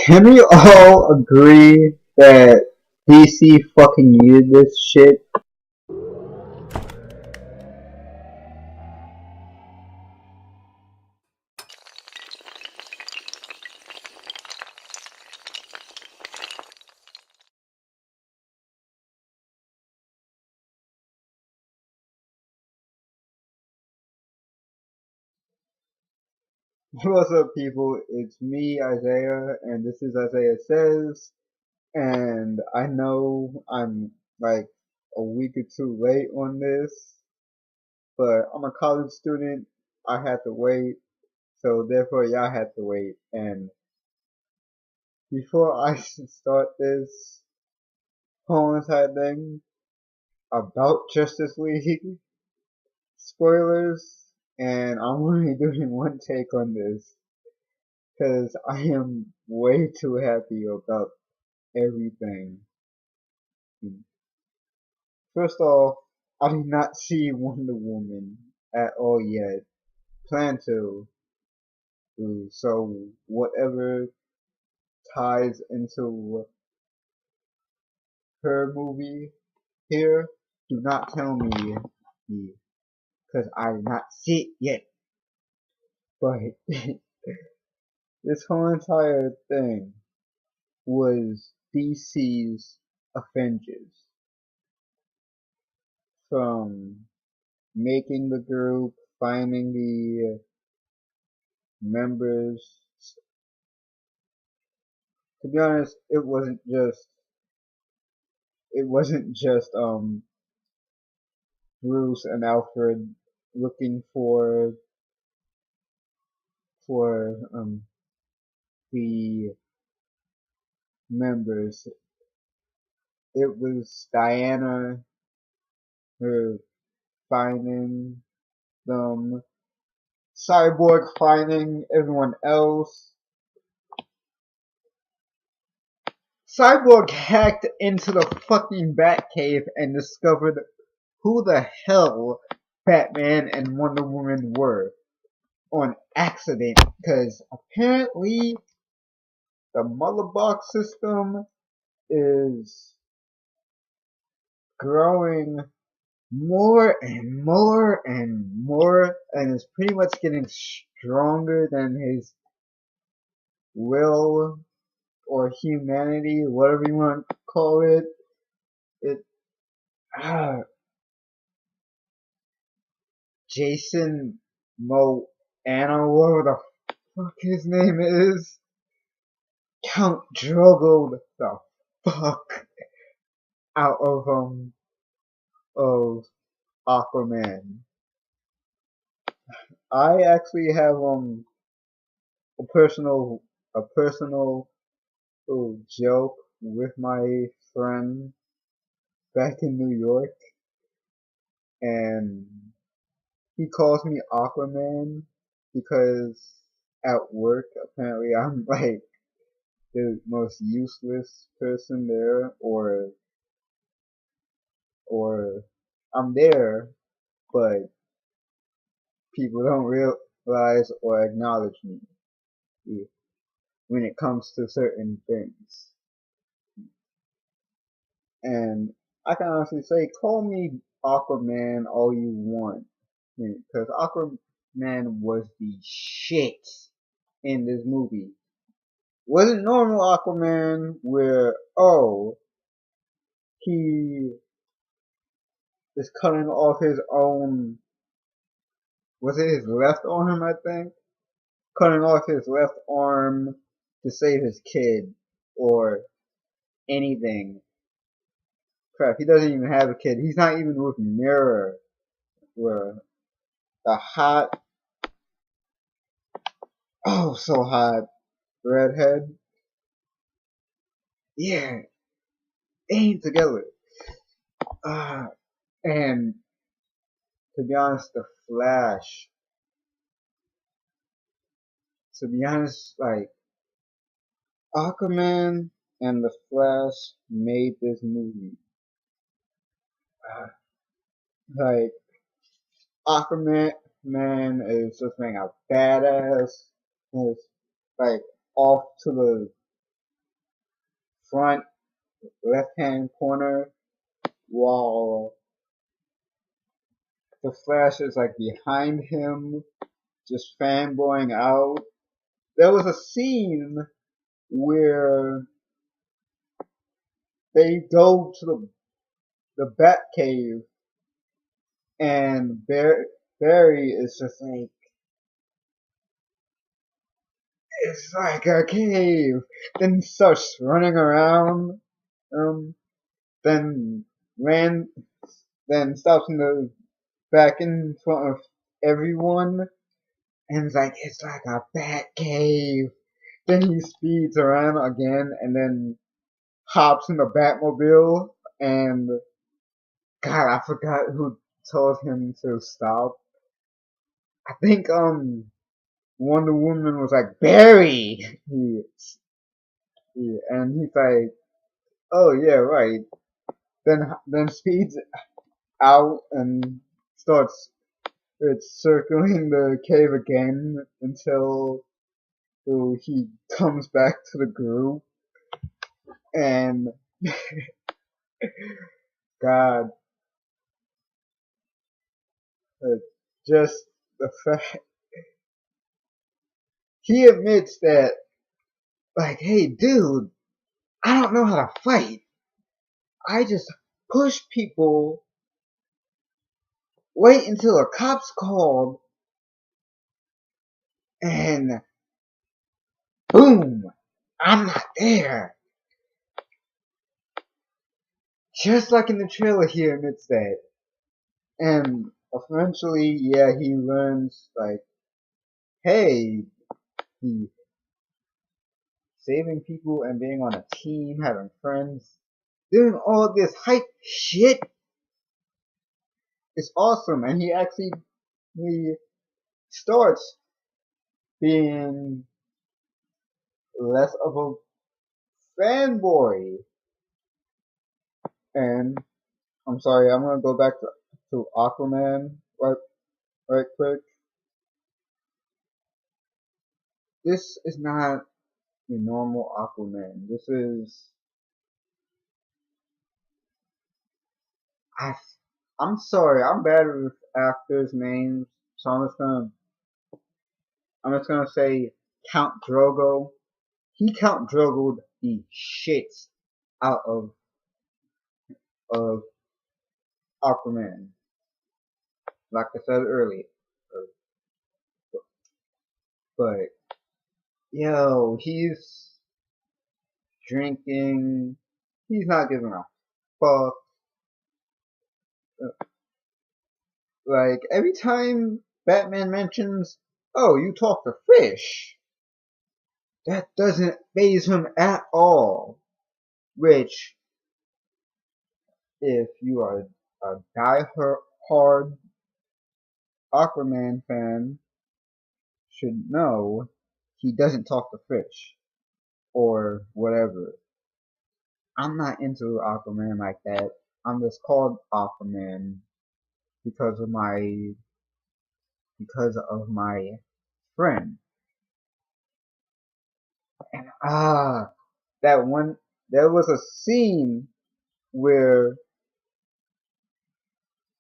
Can we all agree that DC fucking needed this shit? What's up, people? It's me, Isaiah, and this is Isaiah Says. And I know I'm like a week or two late on this, but I'm a college student. I had to wait, so therefore y'all had to wait. And before I start this whole entire thing about Justice League, spoilers, and I'm only doing one take on this because I am way too happy about everything. First off, I did not see Wonder Woman at all yet. Plan to, so whatever ties into her movie here, do not tell me because I did not see it yet. But this whole entire thing was DC's Avengers. From making the group, finding the members. To be honest, it wasn't just Bruce and Alfred looking for the members. It was Diana, her finding them, Cyborg finding everyone else. Cyborg hacked into the fucking Batcave and discovered who the hell Batman and Wonder Woman were on accident, because apparently the mother box system is growing more and more and more, and is pretty much getting stronger than his will or humanity, whatever you want to call it. It ah, Jason Moana, whatever the fuck his name is, Count Drogo the fuck out of Aquaman. I actually have a personal a personal little joke with my friend back in New York, and he calls me Aquaman because at work apparently I'm like the most useless person there, or I'm there, but people don't realize or acknowledge me when it comes to certain things. And I can honestly say, call me Aquaman all you want, because Aquaman was the shit in this movie. Wasn't normal Aquaman where, oh, he is cutting off his own, was it his left arm, I think? Cutting off his left arm to save his kid, or anything. Crap, he doesn't even have a kid. He's not even with Mirror, where the hot, oh, so hot redhead. Yeah, they ain't together. Uh, and to be honest, the Flash. To be honest, like, Aquaman and the Flash made this movie. Uh, like, Aquaman man is just being a badass. Is like off to the front left hand corner while the Flash is like behind him, just fanboying out. There was a scene where they go to the Bat Cave and Barry is just like, it's like a cave. Then he starts running around, um, then ran, then stops in the back in front of everyone, and it's like a bat cave. Then he speeds around again, and then hops in the Batmobile, and God, I forgot who told him to stop. I think Wonder Woman was like Barry, and he's like, oh yeah, right. Then speeds out and starts it's circling the cave again until he comes back to the group, and God, uh, just the fact he admits that, like, hey dude, I don't know how to fight. I just push people, wait until a cop's called, and boom, I'm not there. Just like in the trailer, he admits that. And eventually, yeah, he learns, like, hey, he saving people and being on a team, having friends, doing all this hype shit is awesome. And he starts being less of a fanboy. And I'm sorry, I'm gonna go back to Aquaman right quick. This is not your normal Aquaman. This is I I'm sorry, I'm bad with actors' names, so I'm just gonna say Count Drogo. He Count Drogo'd the shit out of Aquaman. Like I said earlier. But yo, he's drinking, he's not giving a fuck. Like every time Batman mentions, oh, you talk to fish, that doesn't faze him at all. Which, if you are a die-hard Aquaman fan, should know he doesn't talk to fish or whatever. I'm not into Aquaman like that. I'm just called Aquaman because of my friend. And that one there was a scene where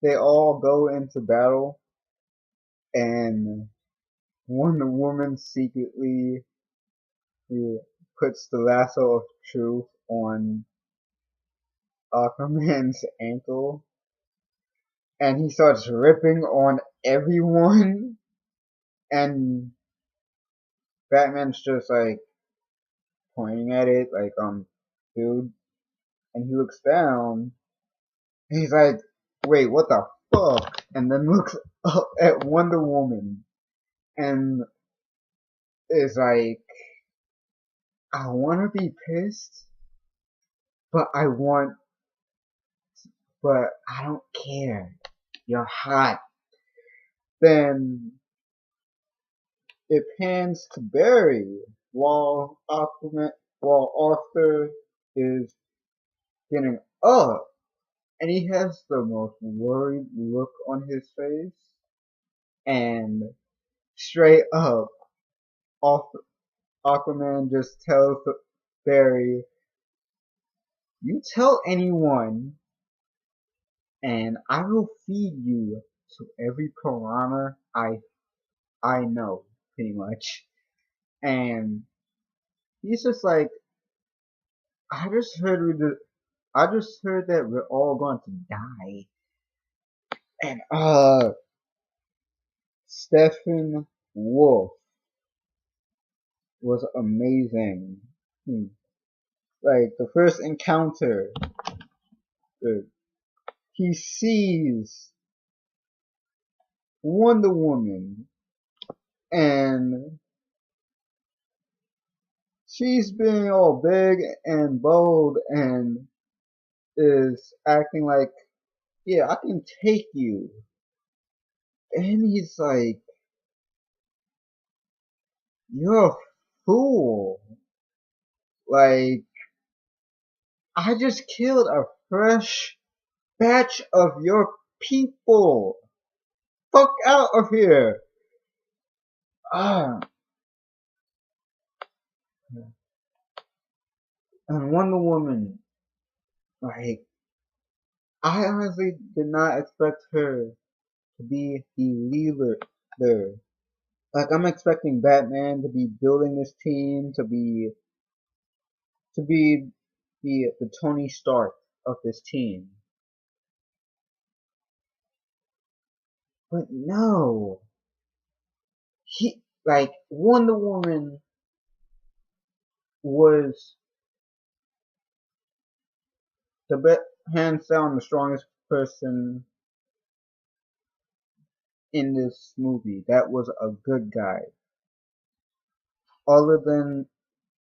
they all go into battle and one woman secretly puts the lasso of truth on Aquaman's ankle and he starts ripping on everyone and Batman's just like pointing at it like dude, and he looks down and he's like, wait, what the fuck? And then looks up at Wonder Woman and is like, I wanna be pissed, but but I don't care. You're hot. Then it pans to Barry while Arthur is getting up, and he has the most worried look on his face, and straight up, Aquaman just tells Barry, You tell anyone, and I will feed you to every piranha I know, pretty much. And he's just like, I just heard I just heard that we're all going to die. And Stephen Wolf was amazing. Hmm. Like the first encounter, the, he sees Wonder Woman, and she's being all big and bold and is acting like, yeah, I can take you. And he's like, you're a fool. Like, I just killed a fresh batch of your people. Fuck out of here. Ah, and Wonder Woman, like, I honestly did not expect her to be the leader there. Like, I'm expecting Batman to be building this team, to be the Tony Stark of this team. But no, like, Wonder Woman was hands down the strongest person in this movie. That was a good guy, other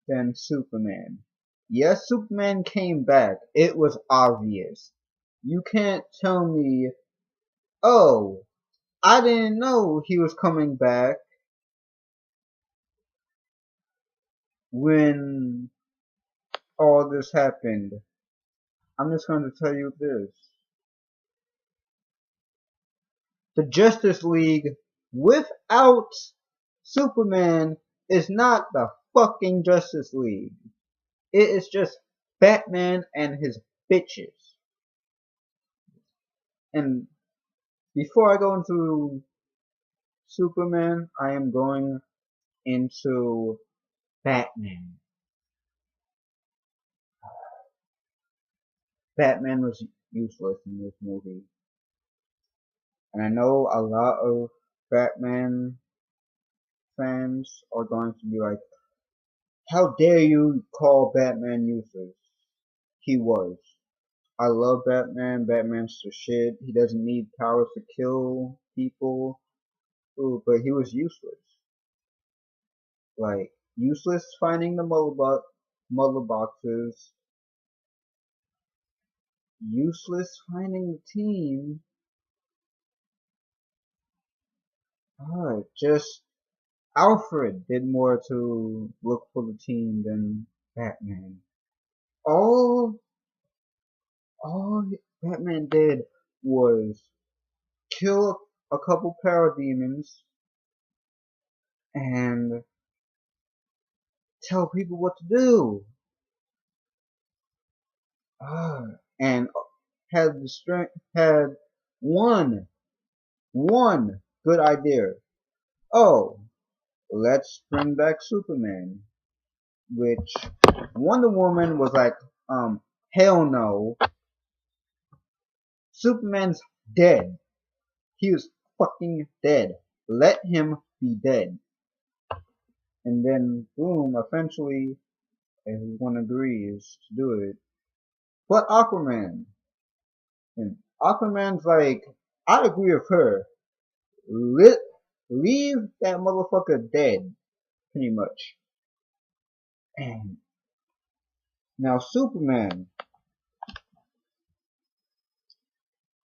than Superman. Yes, Superman came back. It was obvious. You can't tell me, oh, I didn't know he was coming back when all this happened. I'm just going to tell you this. The Justice League without Superman is not the fucking Justice League. It is just Batman and his bitches. And before I go into Superman, I am going into Batman. Batman was useless in this movie. And I know a lot of Batman fans are going to be like, how dare you call Batman useless? He was. I love Batman. Batman's the shit. He doesn't need powers to kill people. Ooh, but he was useless. Like, useless finding the mother boxes. Useless finding the team. Just Alfred did more to look for the team than Batman. All all Batman did was kill a couple parademons and tell people what to do. And had the strength, had one good idea. Oh, let's bring back Superman. Which Wonder Woman was like, hell no. Superman's dead. He was fucking dead. Let him be dead. And then, boom, eventually, everyone agrees to do it. But Aquaman. And Aquaman's like, I agree with her. Let, leave that motherfucker dead, pretty much. And now Superman.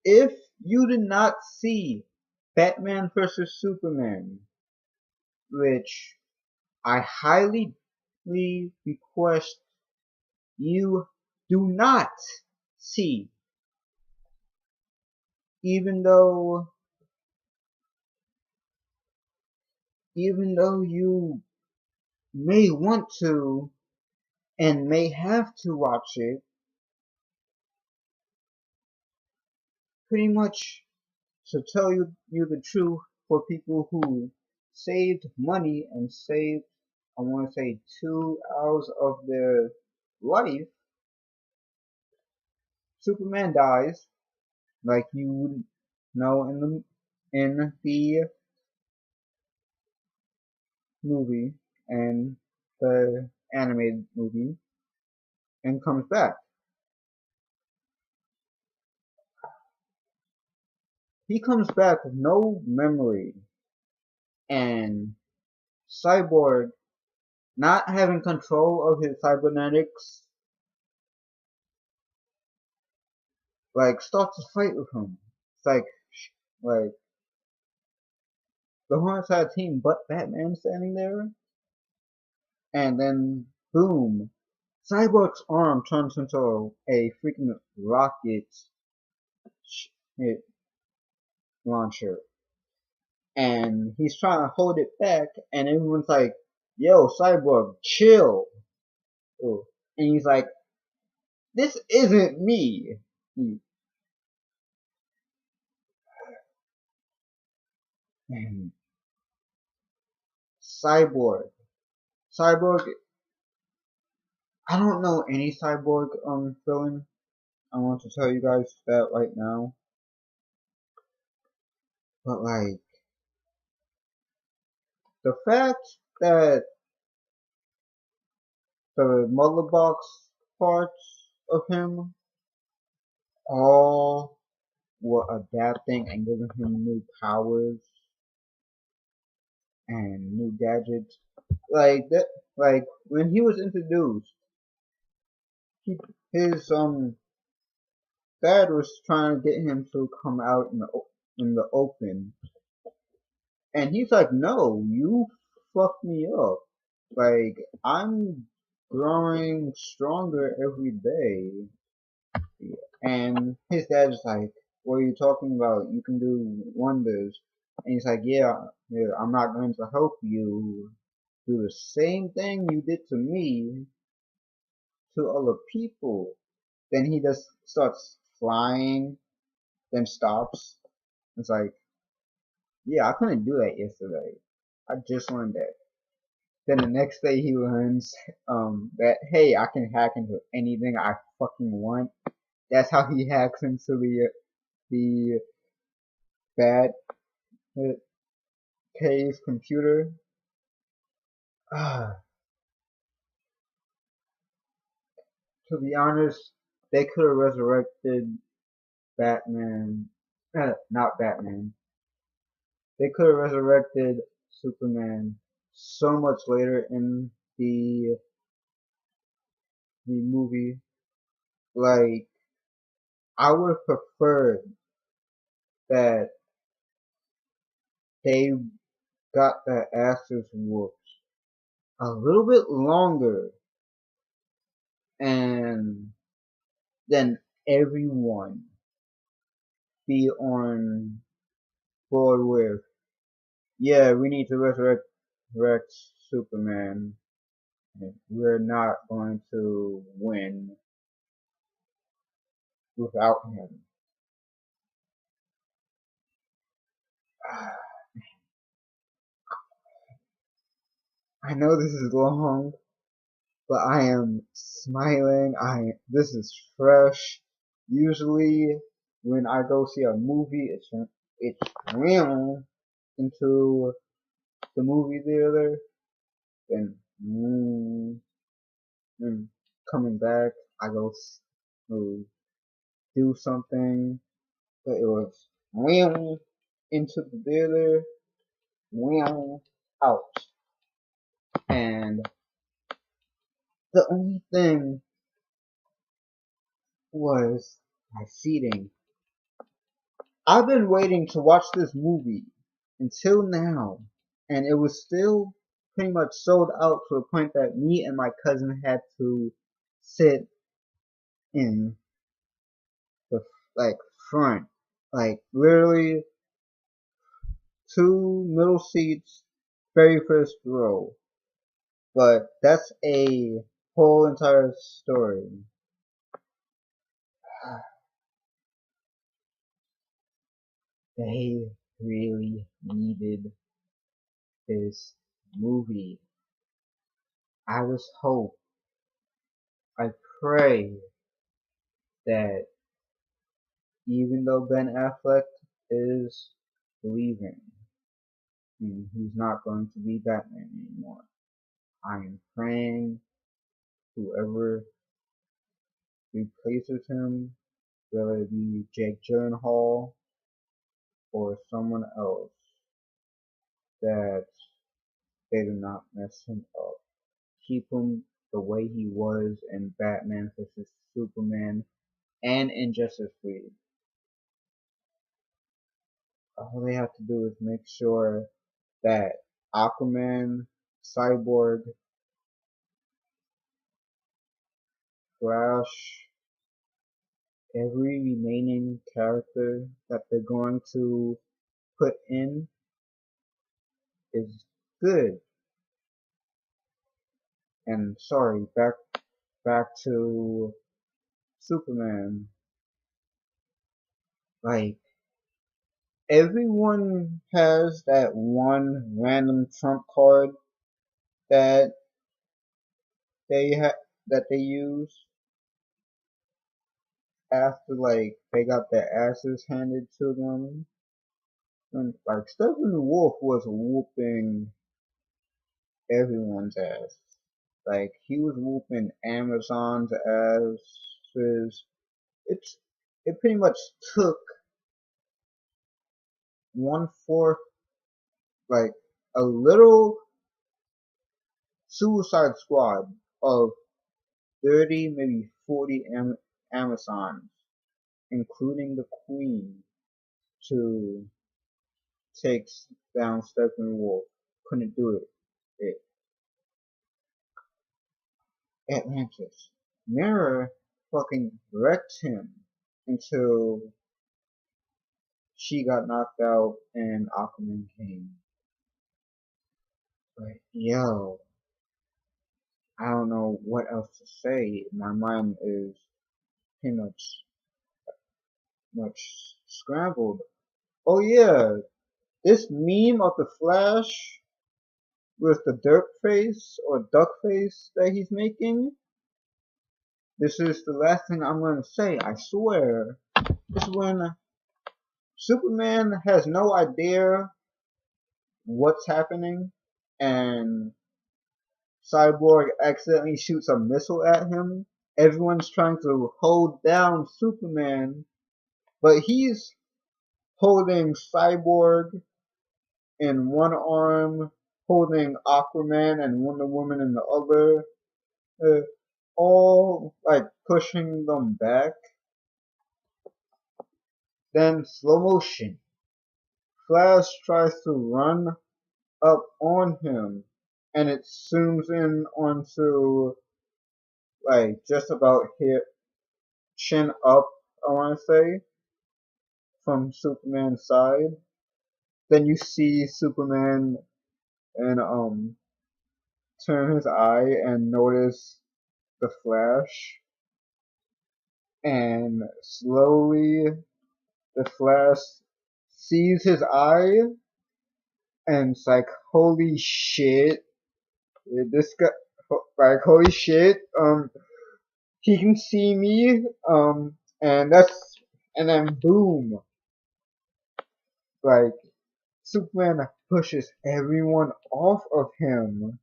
If you did not see Batman vs. Superman, which I highly request you do not see, even though you may want to and may have to watch it, pretty much, to tell you the truth, for people who saved money and saved, I want to say, 2 hours of their life, Superman dies, like you would know in the movie and the animated movie, and comes back. He comes back with no memory, and Cyborg, not having control of his cybernetics, like starts to fight with him. It's like the whole entire team but Batman standing there, and then boom, Cyborg's arm turns into a freaking rocket launcher, and he's trying to hold it back, and everyone's like, "Yo, Cyborg, chill." Oh. And he's like, "This isn't me." And Cyborg, Cyborg. I don't know any Cyborg villain. I want to tell you guys that right now, but like the fact that the mother box parts of him all were adapting and giving him new powers and new gadgets. Like that, like when he was introduced, he, his dad was trying to get him to come out in the open, and he's like, "No, you fucked me up. Like I'm growing stronger every day." And his dad's like, "What are you talking about? You can do wonders." And he's like, yeah, I'm not going to help you do the same thing you did to me to other people." Then he just starts flying, then stops. It's like, yeah, I couldn't do that yesterday. I just learned that. Then the next day he learns that, hey, I can hack into anything I fucking want. That's how he hacks into the bad K's computer. To be honest, they could have resurrected Batman. Not Batman. They could have resurrected Superman so much later in the movie. Like, I would have preferred that they got their asses whooped a little bit longer, and then everyone be on board with, yeah, we need to resurrect Superman. We're not going to win without him. I know this is long, but I am smiling. This is fresh. Usually, when I go see a movie, it's real into the movie theater, then coming back, I go to do something, but it was real into the theater, real out, and the only thing was my seating. I've been waiting to watch this movie until now, and it was still pretty much sold out to the point that me and my cousin had to sit in the like front, like literally two middle seats, very first row. But that's a whole entire story. they really needed this movie. I just hope, I pray that even though Ben Affleck is leaving, and he's not going to be Batman anymore, I am praying whoever replaces him, whether it be Jake Gyllenhaal or someone else, that they do not mess him up. Keep him the way he was in Batman vs Superman and in Justice League. All they have to do is make sure that Aquaman, Cyborg, Flash, every remaining character that they're going to put in is good. And sorry, back to Superman. Like, everyone has that one random trump card that that they use after like they got their asses handed to them. And like Steppenwolf was whooping everyone's ass. Like he was whooping Amazon's asses. It's it pretty much took 1/4, like a little Suicide Squad of 30, maybe 40 Amazons, including the Queen, to take down Steppenwolf. Couldn't do it. Atlantis. Mirror fucking wrecked him until she got knocked out and Aquaman came. But yo, I don't know what else to say. My mind is pretty much scrambled. Oh yeah, this meme of the Flash with the dirt face or duck face that he's making. This is the last thing I'm gonna say. I swear. This is when Superman has no idea what's happening, and Cyborg accidentally shoots a missile at him. Everyone's trying to hold down Superman, but he's holding Cyborg in one arm, holding Aquaman and Wonder Woman in the other, all like pushing them back. Then slow motion. Flash tries to run up on him, and it zooms in onto like just about here, chin up, I want to say, from Superman's side. Then you see Superman and turn his eye and notice the Flash, and slowly the Flash sees his eye, and it's like holy shit, this guy, like holy shit, he can see me, and and then boom, like Superman pushes everyone off of him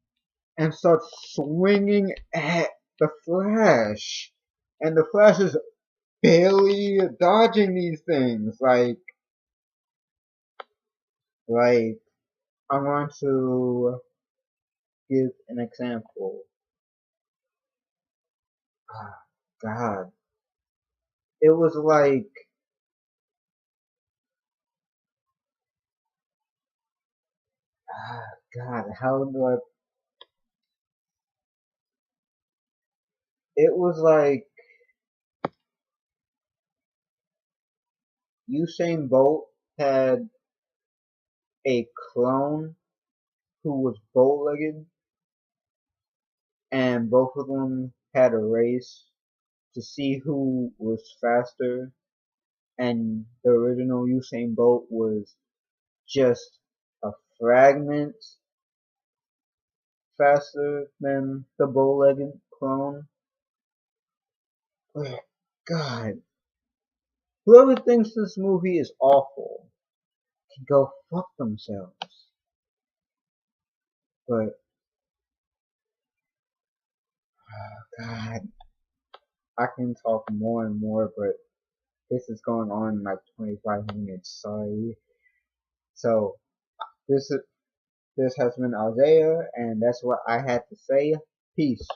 and starts swinging at the Flash, and the Flash is barely dodging these things. Like I want to give an example. Ah, God, it was like God, how do I? It was like Usain Bolt had a clone who was bow-legged, and both of them had a race to see who was faster, and the original Usain Bolt was just a fragment faster than the bow-legged clone. But God, whoever thinks this movie is awful can go fuck themselves. But God, I can talk more and more, but this is going on like 25 minutes. Sorry. So this is this has been Isaiah, and that's what I had to say. Peace.